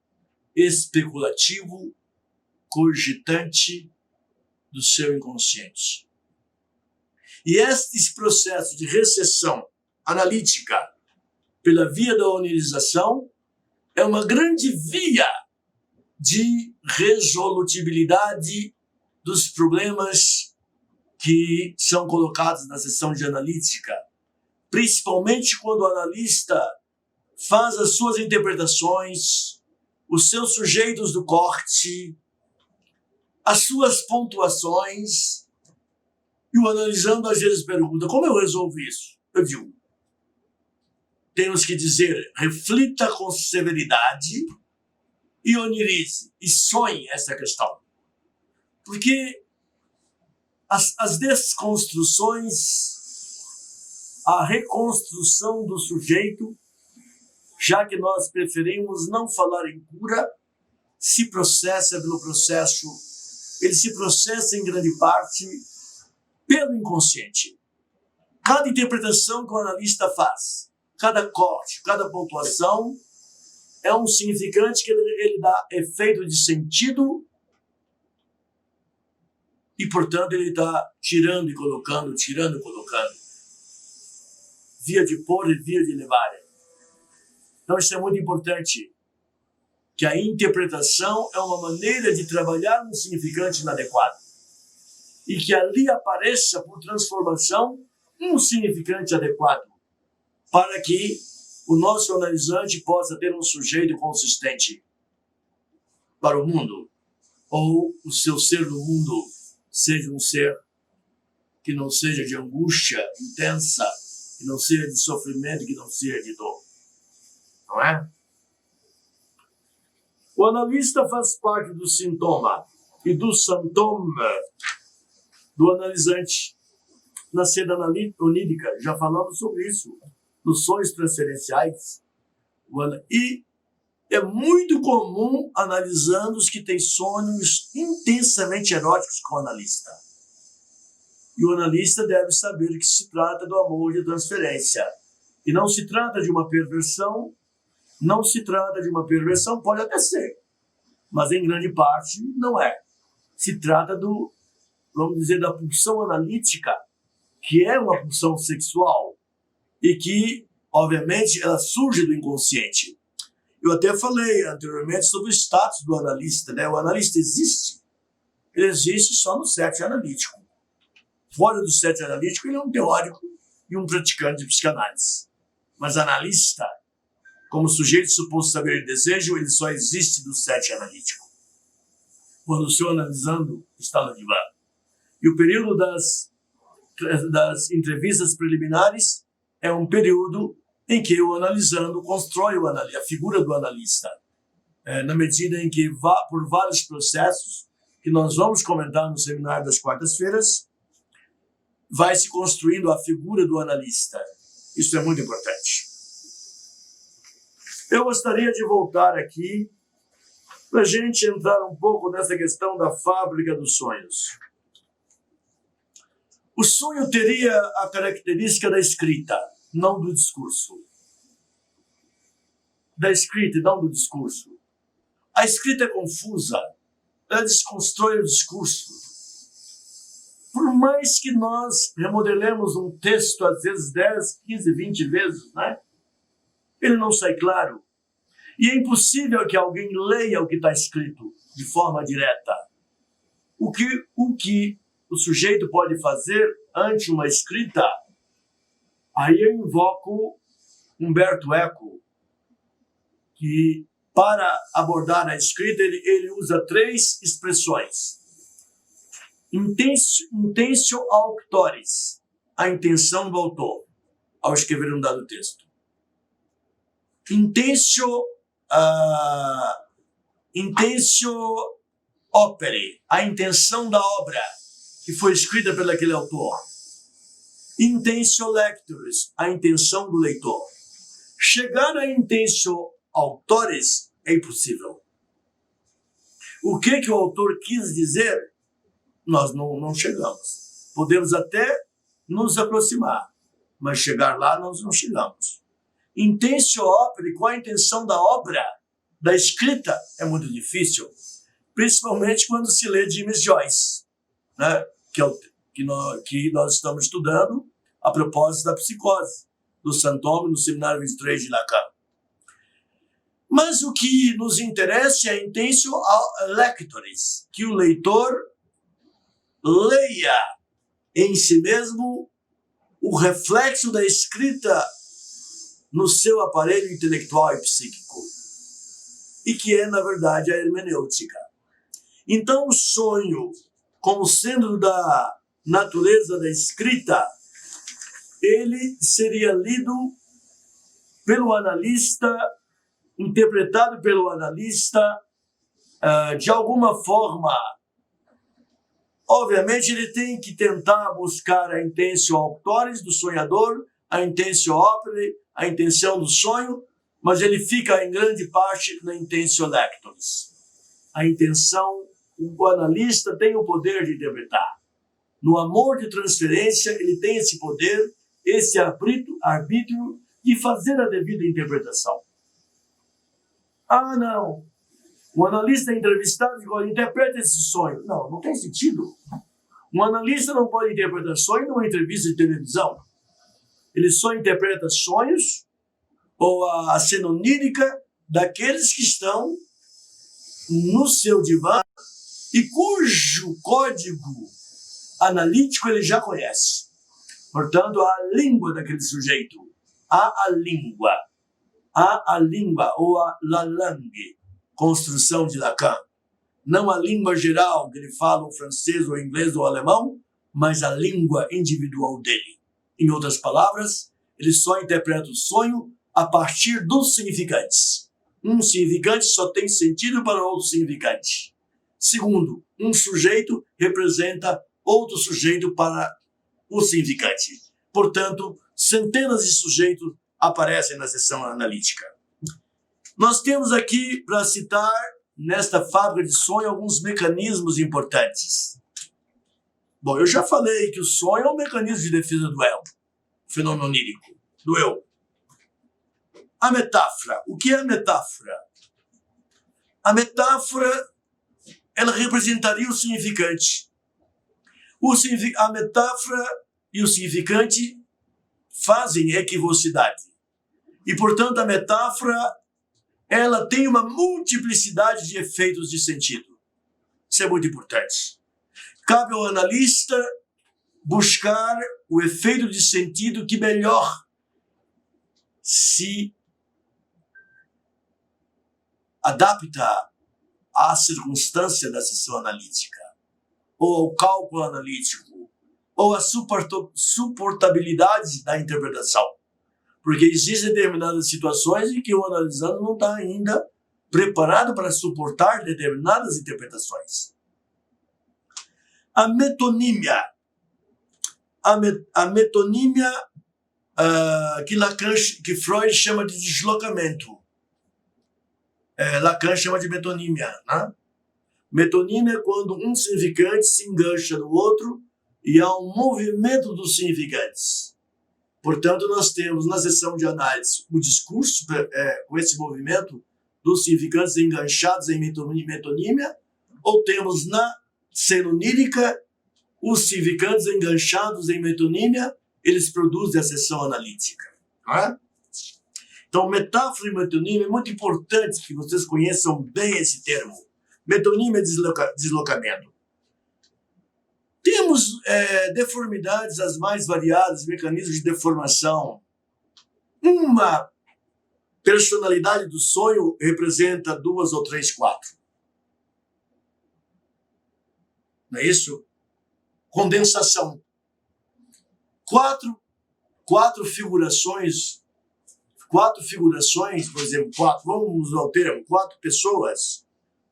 especulativo, cogitante do seu inconsciente. E este processo de recessão analítica pela via da onirização é uma grande via de resolutibilidade dos problemas que são colocados na sessão de analítica, principalmente quando o analista faz as suas interpretações, os seus sujeitos do corte, as suas pontuações, e o analisando às vezes pergunta, como eu resolvo isso? Eu digo, temos que dizer, reflita com severidade e onirize, e sonhe essa questão. Porque as desconstruções, a reconstrução do sujeito, já que nós preferimos não falar em cura, se processa pelo processo, ele se processa em grande parte pelo inconsciente. Cada interpretação que o analista faz, cada corte, cada pontuação, é um significante que ele dá efeito de sentido e, portanto, ele está tirando e colocando, via de pôr e via de levar. Então, isso é muito importante, que a interpretação é uma maneira de trabalhar um significante inadequado e que ali apareça, por transformação, um significante adequado, para que o nosso analisante possa ter um sujeito consistente para o mundo, ou o seu ser no mundo seja um ser que não seja de angústia intensa, que não seja de sofrimento, que não seja de dor. Não é? O analista faz parte do sintoma e do sintoma do analisante na seda onírica. Já falamos sobre isso, nos sonhos transferenciais. E é muito comum analisando os que têm sonhos intensamente eróticos com o analista. E o analista deve saber que se trata do amor de transferência. E não se trata de uma perversão, pode até ser, mas em grande parte não é. Se trata vamos dizer, da pulsão analítica, que é uma pulsão sexual e que, obviamente, ela surge do inconsciente. Eu até falei anteriormente sobre o status do analista, né? O analista existe, ele existe só no set analítico. Fora do set analítico, ele é um teórico e um praticante de psicanálise. Mas analista, como sujeito suposto saber e desejo, ele só existe no set analítico. Quando o seu analisando está no divã. E o período das entrevistas preliminares é um período em que o analisando constrói a figura do analista. Na medida em que, por vários processos, que nós vamos comentar no seminário das quartas-feiras, vai se construindo a figura do analista. Isso é muito importante. Eu gostaria de voltar aqui para a gente entrar um pouco nessa questão da fábrica dos sonhos. O sonho teria a característica da escrita, não do discurso. Da escrita e não do discurso. A escrita é confusa, ela desconstrói o discurso. Por mais que nós remodelemos um texto, às vezes 10, 15, 20 vezes, né? Ele não sai claro. E é impossível que alguém leia o que está escrito de forma direta. O que o sujeito pode fazer ante uma escrita, aí eu invoco Umberto Eco, que para abordar a escrita ele usa 3 expressões. Intentio auctoris, a intenção do autor, ao escrever um dado texto. Intentio opere, a intenção da obra que foi escrita por aquele autor. Intentio lectoris, a intenção do leitor. Chegar a intentio autores é impossível. O que o autor quis dizer, nós não chegamos. Podemos até nos aproximar, mas chegar lá nós não chegamos. Intentio opere, com a intenção da obra, da escrita, é muito difícil, principalmente quando se lê James Joyce, né? que nós estamos estudando a propósito da psicose, do Sant'Ome, no Seminário 23 de Lacan. Mas o que nos interessa é a intentio lectoris, que o leitor leia em si mesmo o reflexo da escrita no seu aparelho intelectual e psíquico, e que é, na verdade, a hermenêutica. Então, o sonho, como sendo da natureza da escrita, ele seria lido pelo analista, interpretado pelo analista, de alguma forma. Obviamente, ele tem que tentar buscar a intentio auctoris do sonhador, a intentio opere, a intenção do sonho, mas ele fica em grande parte na intentio lectoris. A intenção, o analista tem o poder de interpretar. No amor de transferência, ele tem esse poder, esse arbítrio de fazer a devida interpretação. Ah, não. O analista entrevistado interpreta esse sonho. Não tem sentido. Um analista não pode interpretar sonho numa entrevista de televisão. Ele só interpreta sonhos ou a cena onírica daqueles que estão no seu divã e cujo código analítico ele já conhece. Portanto, a língua daquele sujeito. A língua ou a la langue, construção de Lacan. Não a língua geral, que ele fala o francês, o inglês ou o alemão, mas a língua individual dele. Em outras palavras, ele só interpreta o sonho a partir dos significantes. Um significante só tem sentido para outro significante. Segundo, um sujeito representa outro sujeito para o significante. Portanto, centenas de sujeitos aparecem na seção analítica. Nós temos aqui, para citar, nesta fábrica de sonho, alguns mecanismos importantes. Bom, eu já falei que o sonho é um mecanismo de defesa do eu, fenômeno onírico, do eu. A metáfora. O que é a metáfora? A metáfora, ela representaria o significante. A metáfora e o significante fazem equivocidade. E, portanto, a metáfora ela tem uma multiplicidade de efeitos de sentido. Isso é muito importante. Cabe ao analista buscar o efeito de sentido que melhor se adapta à circunstância da sessão analítica, ou ao cálculo analítico, ou à suportabilidade da interpretação. Porque existem determinadas situações em que o analisando não está ainda preparado para suportar determinadas interpretações. A metonímia. A metonímia que Freud chama de deslocamento. Lacan chama de metonímia. Né? Metonímia é quando um significante se engancha no outro e há um movimento dos significantes. Portanto, nós temos na seção de análise o discurso com esse movimento dos significantes enganchados em metonímia, ou temos na cena onírica os significantes enganchados em metonímia, eles produzem a seção analítica. Né? Então, metáfora e metonímia é muito importante que vocês conheçam bem esse termo. Metonímia é deslocamento. Temos deformidades as mais variadas, mecanismos de deformação. Uma personalidade do sonho representa 2 ou 3, 4. Não é isso? Condensação. Quatro figurações, por exemplo, vamos usar o termo, 4 pessoas,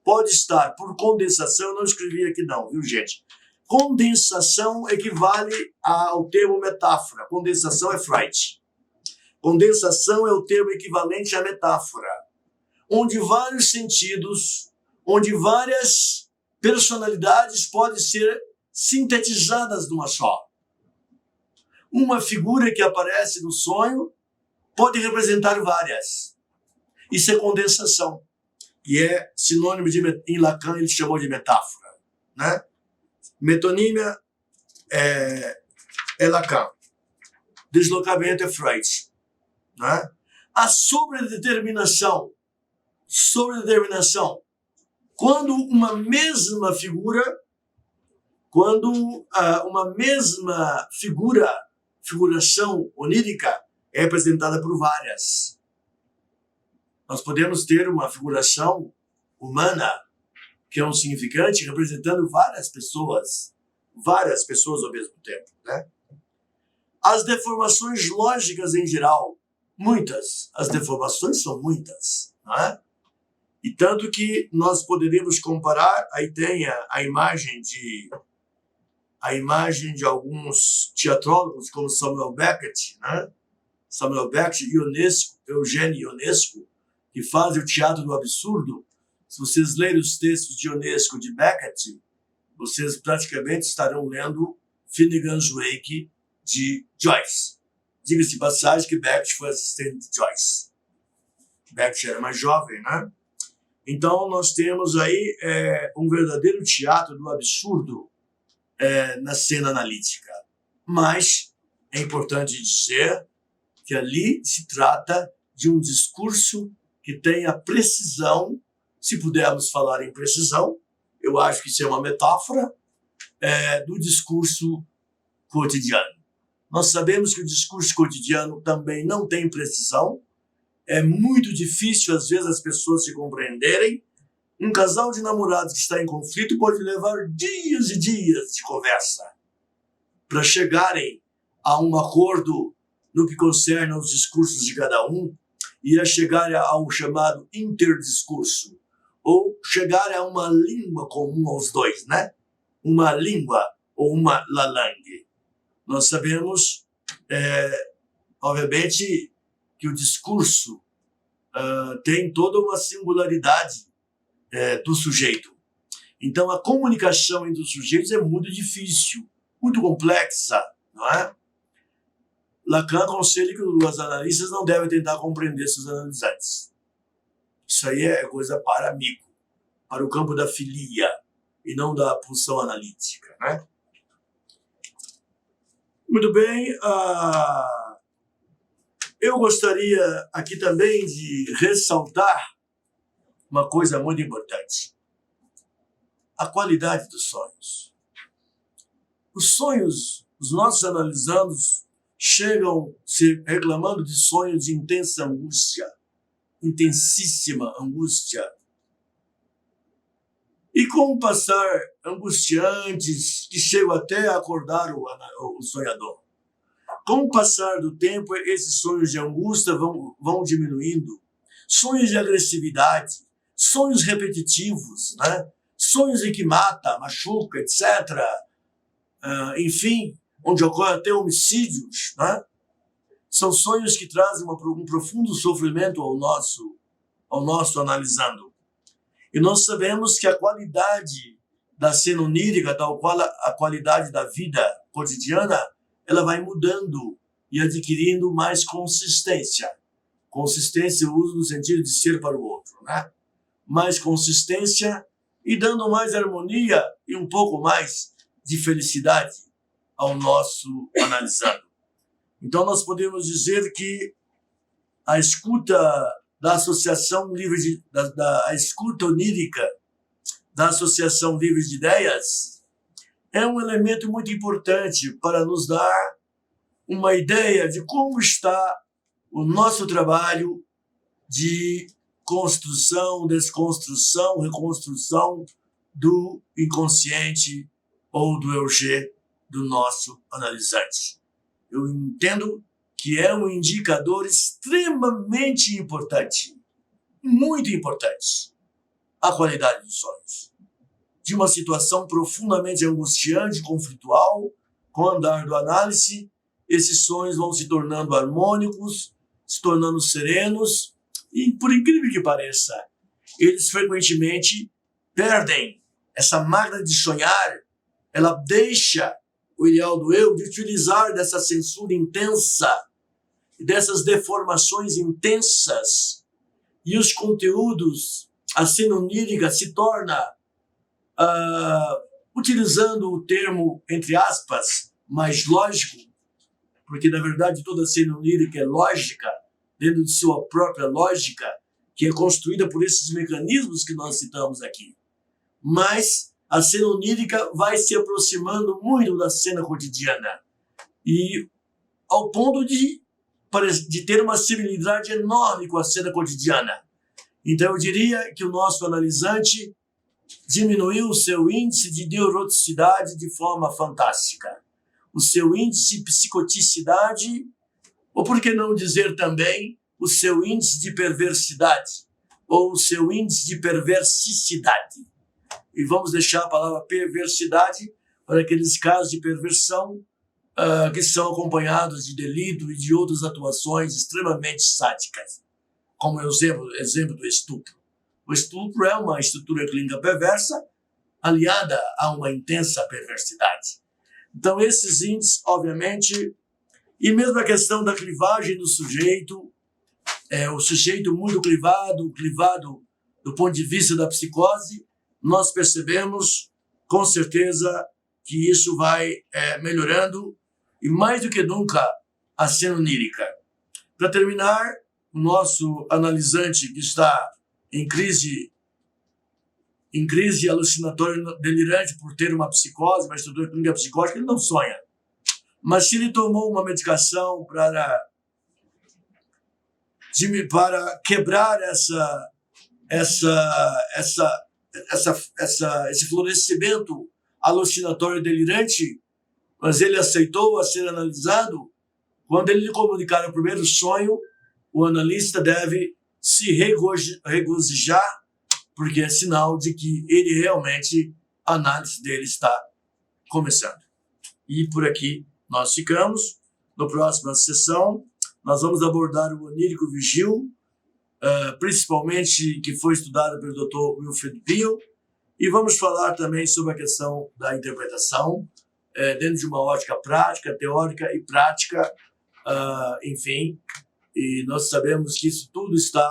pode estar por condensação, eu não escrevi aqui não, viu gente? Condensação equivale ao termo metáfora. Condensação é Freud. Condensação é o termo equivalente à metáfora, onde vários sentidos, onde várias personalidades podem ser sintetizadas numa só. Uma figura que aparece no sonho pode representar várias. Isso é condensação. E é sinônimo de, em Lacan, ele chamou de metáfora. Né? Metonímia é Lacan. Deslocamento é Freud. Né? A sobredeterminação. Quando uma mesma figuração onírica é representada por várias. Nós podemos ter uma figuração humana que é um significante representando várias pessoas ao mesmo tempo. Né? As deformações lógicas em geral, muitas. As deformações são muitas. Não é? E tanto que nós poderíamos comparar, aí tem a imagem de alguns teatrólogos, como Samuel Beckett, né? Samuel Beckett e Eugênio Ionesco, que fazem o teatro do absurdo. Se vocês lerem os textos de Ionesco de Beckett, vocês praticamente estarão lendo Finnegan's Wake de Joyce. Diga-se de passagem que Beckett foi assistente de Joyce. Beckett era mais jovem, né? Então, nós temos aí um verdadeiro teatro do absurdo na cena analítica. Mas é importante dizer que ali se trata de um discurso que tem a precisão, se pudermos falar em precisão, eu acho que isso é uma metáfora, do discurso cotidiano. Nós sabemos que o discurso cotidiano também não tem precisão, é muito difícil, às vezes, as pessoas se compreenderem. Um casal de namorados que está em conflito pode levar dias e dias de conversa para chegarem a um acordo no que concerne aos discursos de cada um e a chegar ao chamado interdiscurso, ou chegar a uma língua comum aos dois, né? Uma língua ou uma la langue. Nós sabemos, obviamente, que o discurso tem toda uma singularidade do sujeito. Então, a comunicação entre os sujeitos é muito difícil, muito complexa, não é? Lacan aconselha que os analistas não devem tentar compreender seus analisantes. Isso aí é coisa para amigo, para o campo da filia e não da pulsão analítica, né? Muito bem, eu gostaria aqui também de ressaltar uma coisa muito importante: a qualidade dos sonhos. Os sonhos, os nossos analisandos chegam se reclamando de sonhos de intensa angústia, intensíssima angústia. E com o passar angustiantes, que chegam até a acordar o sonhador. Com o passar do tempo, esses sonhos de angústia vão diminuindo. Sonhos de agressividade, sonhos repetitivos, né? Sonhos em que mata, machuca, etc. Enfim, onde ocorre até homicídios, né? São sonhos que trazem um profundo sofrimento ao nosso analisando. E nós sabemos que a qualidade da cena onírica, tal qual a qualidade da vida cotidiana, ela vai mudando e adquirindo mais consistência. Consistência eu uso no sentido de ser para o outro, né? Mais consistência e dando mais harmonia e um pouco mais de felicidade ao nosso analisado. Então nós podemos dizer que a escuta da Associação Livre a escuta onírica da Associação Livre de Ideias é um elemento muito importante para nos dar uma ideia de como está o nosso trabalho de construção, desconstrução, reconstrução do inconsciente ou do EUG do nosso analisante. Eu entendo que é um indicador extremamente importante, muito importante, a qualidade dos sonhos. De uma situação profundamente angustiante, conflitual, com o andar do análise, esses sonhos vão se tornando harmônicos, se tornando serenos, e, por incrível que pareça, eles frequentemente perdem essa máquina de sonhar, ela deixa o ideal do eu de utilizar dessa censura intensa, dessas deformações intensas, e os conteúdos, a cena onírica se torna, utilizando o termo, entre aspas, mais lógico, porque na verdade toda cena onírica é lógica, dentro de sua própria lógica, que é construída por esses mecanismos que nós citamos aqui. Mas a cena onírica vai se aproximando muito da cena cotidiana, e ao ponto de ter uma similaridade enorme com a cena cotidiana. Então eu diria que o nosso analisante diminuiu o seu índice de neuroticidade de forma fantástica. O seu índice de psicoticidade, ou por que não dizer também o seu índice de perversidade, ou o seu índice de perversicidade. E vamos deixar a palavra perversidade para aqueles casos de perversão que são acompanhados de delito e de outras atuações extremamente sádicas, como o exemplo do estupro. O estupro é uma estrutura clínica perversa aliada a uma intensa perversidade. Então, esses índices, obviamente, e mesmo a questão da clivagem do sujeito, o sujeito muito clivado do ponto de vista da psicose, nós percebemos, com certeza, que isso vai melhorando, e mais do que nunca, a cena onírica. Para terminar, o nosso analisante que está em crise alucinatória delirante por ter uma psicose, uma estrutura clínica psicótica, ele não sonha. Mas se ele tomou uma medicação para quebrar esse florescimento alucinatório delirante, mas ele aceitou a ser analisado, quando ele lhe comunicar o primeiro sonho, o analista deve se regozijar, porque é sinal de que ele realmente, a análise dele está começando. E por aqui nós ficamos. Na próxima sessão, nós vamos abordar o onírico vigil, principalmente que foi estudado pelo Dr. Wilfred Biel, e vamos falar também sobre a questão da interpretação, dentro de uma ótica prática, teórica e prática, enfim, e nós sabemos que isso tudo está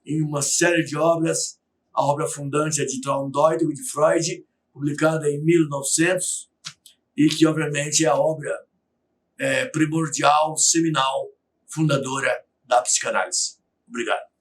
em uma série de obras. A obra fundante é de Traum Deutung, de Freud, publicada em 1900, e que obviamente é a obra primordial, seminal, fundadora da psicanálise. Obrigado.